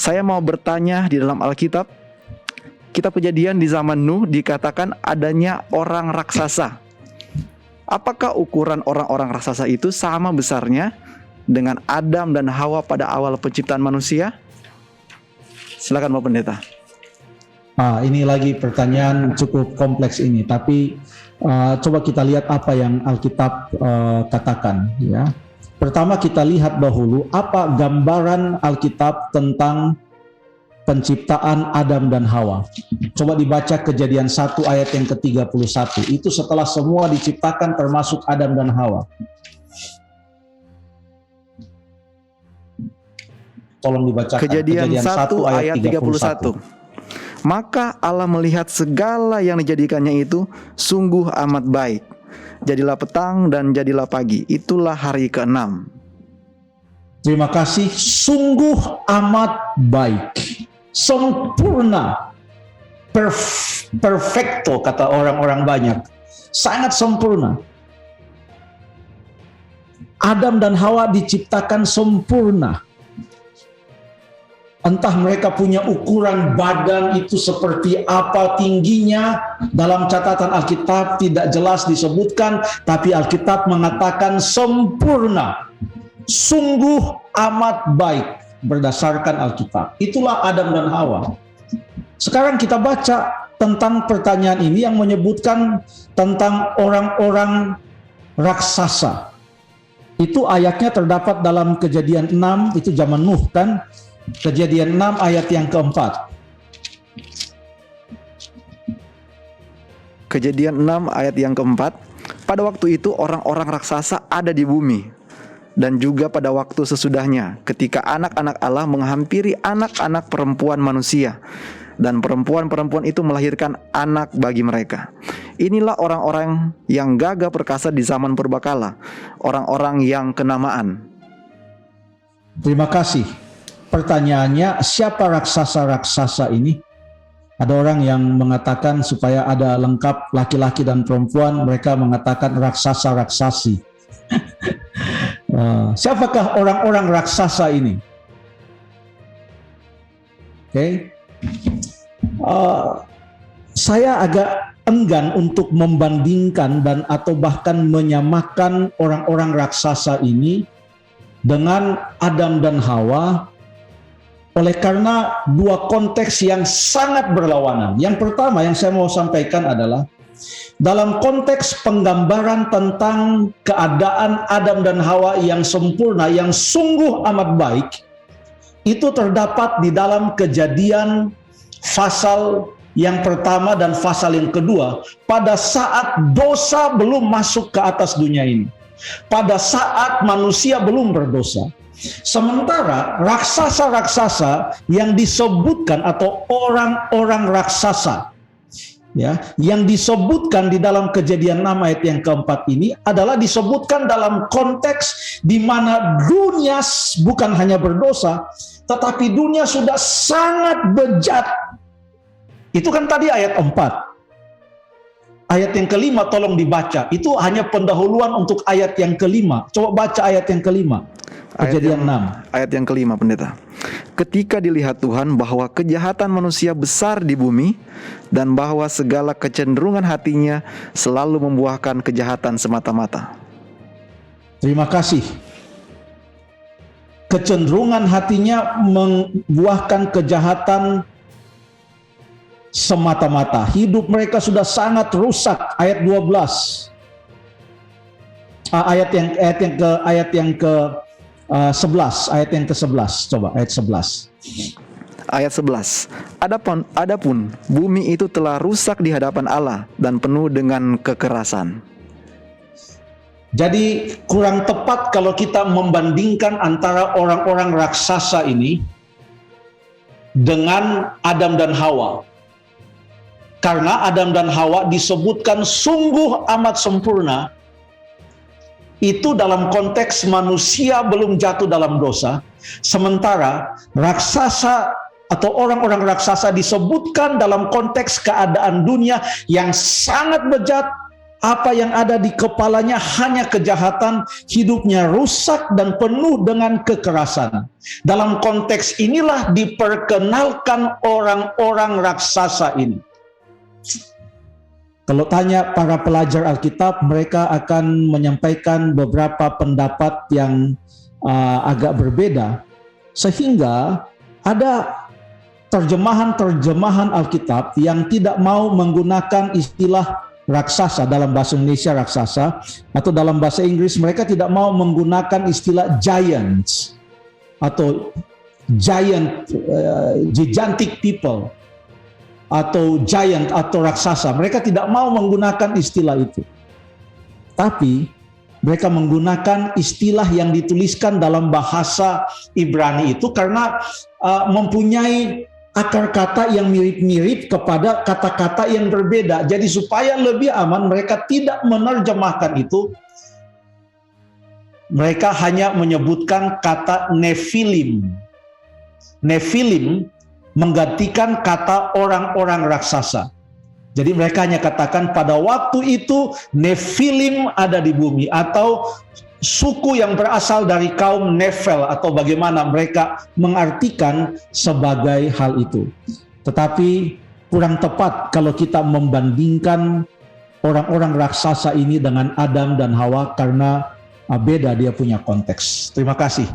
Saya mau bertanya, di dalam Alkitab, kitab Kejadian di zaman Nuh dikatakan adanya orang raksasa. Apakah ukuran orang-orang raksasa itu sama besarnya dengan Adam dan Hawa pada awal penciptaan manusia? Silakan Pak Pendeta. Ini lagi pertanyaan cukup kompleks ini, tapi coba kita lihat apa yang Alkitab katakan, ya. Pertama kita lihat dahulu apa gambaran Alkitab tentang penciptaan Adam dan Hawa. Coba dibaca Kejadian 1 ayat yang ke-31. Itu setelah semua diciptakan termasuk Adam dan Hawa. Tolong dibacakan. Kejadian 1 ayat 31. Maka Allah melihat segala yang dijadikannya itu sungguh amat baik. Jadilah petang dan jadilah pagi. Itulah hari ke-6. Terima kasih. Sungguh amat baik, sempurna, perfecto kata orang-orang banyak. Sangat sempurna. Adam dan Hawa diciptakan sempurna. Entah mereka punya ukuran badan itu seperti apa tingginya, dalam catatan Alkitab tidak jelas disebutkan, tapi Alkitab mengatakan sempurna, sungguh amat baik berdasarkan Alkitab. Itulah Adam dan Hawa. Sekarang kita baca tentang pertanyaan ini yang menyebutkan tentang orang-orang raksasa. Itu ayatnya terdapat dalam Kejadian 6, itu zaman Nuh kan? Kejadian 6 ayat yang keempat. Kejadian 6 ayat yang keempat. Pada waktu itu orang-orang raksasa ada di bumi, dan juga pada waktu sesudahnya, ketika anak-anak Allah menghampiri anak-anak perempuan manusia, dan perempuan-perempuan itu melahirkan anak bagi mereka. Inilah orang-orang yang gagah perkasa di zaman purbakala, orang-orang yang kenamaan. Terima kasih. Pertanyaannya, siapa raksasa-raksasa ini? Ada orang yang mengatakan supaya ada lengkap laki-laki dan perempuan, mereka mengatakan raksasa-raksasi. Siapakah orang-orang raksasa ini? Oke. Saya agak enggan untuk membandingkan dan atau bahkan menyamakan orang-orang raksasa ini dengan Adam dan Hawa, oleh karena dua konteks yang sangat berlawanan. Yang pertama yang saya mau sampaikan adalah dalam konteks penggambaran tentang keadaan Adam dan Hawa yang sempurna, yang sungguh amat baik, itu terdapat di dalam Kejadian pasal yang pertama dan pasal yang kedua, pada saat dosa belum masuk ke atas dunia ini, pada saat manusia belum berdosa. Sementara raksasa-raksasa yang disebutkan atau orang-orang raksasa, ya, yang disebutkan di dalam Kejadian 6 ayat yang keempat ini adalah disebutkan dalam konteks di mana dunia bukan hanya berdosa, tetapi dunia sudah sangat bejat. Itu kan tadi ayat 4. Ayat yang kelima tolong dibaca. Itu hanya pendahuluan untuk ayat yang kelima. Coba baca ayat yang kelima. Kejadian 6. Ayat yang kelima, Pendeta. Ketika dilihat Tuhan bahwa kejahatan manusia besar di bumi, dan bahwa segala kecenderungan hatinya selalu membuahkan kejahatan semata-mata. Terima kasih. Kecenderungan hatinya membuahkan kejahatan semata-mata. Hidup mereka sudah sangat rusak. Ayat 12. Ayat yang ke 11, ayat yang ke-11. Coba ayat 11. Ayat 11. Adapun bumi itu telah rusak di hadapan Allah dan penuh dengan kekerasan. Jadi kurang tepat kalau kita membandingkan antara orang-orang raksasa ini dengan Adam dan Hawa. Karena Adam dan Hawa disebutkan sungguh amat sempurna, itu dalam konteks manusia belum jatuh dalam dosa, sementara raksasa atau orang-orang raksasa disebutkan dalam konteks keadaan dunia yang sangat bejat, Apa yang ada di kepalanya hanya kejahatan, hidupnya rusak dan penuh dengan kekerasan. Dalam konteks inilah diperkenalkan orang-orang raksasa ini. Kalau tanya para pelajar Alkitab, mereka akan menyampaikan beberapa pendapat yang agak berbeda. Sehingga ada terjemahan-terjemahan Alkitab yang tidak mau menggunakan istilah raksasa. Dalam bahasa Indonesia raksasa, atau dalam bahasa Inggris mereka tidak mau menggunakan istilah giants atau gigantic people atau giant atau raksasa. Mereka tidak mau menggunakan istilah itu. Tapi mereka menggunakan istilah yang dituliskan dalam bahasa Ibrani itu karena mempunyai akar kata yang mirip-mirip kepada kata-kata yang berbeda. Jadi supaya lebih aman, mereka tidak menerjemahkan itu. Mereka hanya menyebutkan kata Nephilim. Nephilim menggantikan kata orang-orang raksasa. Jadi mereka hanya katakan pada waktu itu Nephilim ada di bumi, atau suku yang berasal dari kaum Nephel, atau bagaimana mereka mengartikan sebagai hal itu. Tetapi kurang tepat kalau kita membandingkan orang-orang raksasa ini dengan Adam dan Hawa karena beda dia punya konteks. Terima kasih.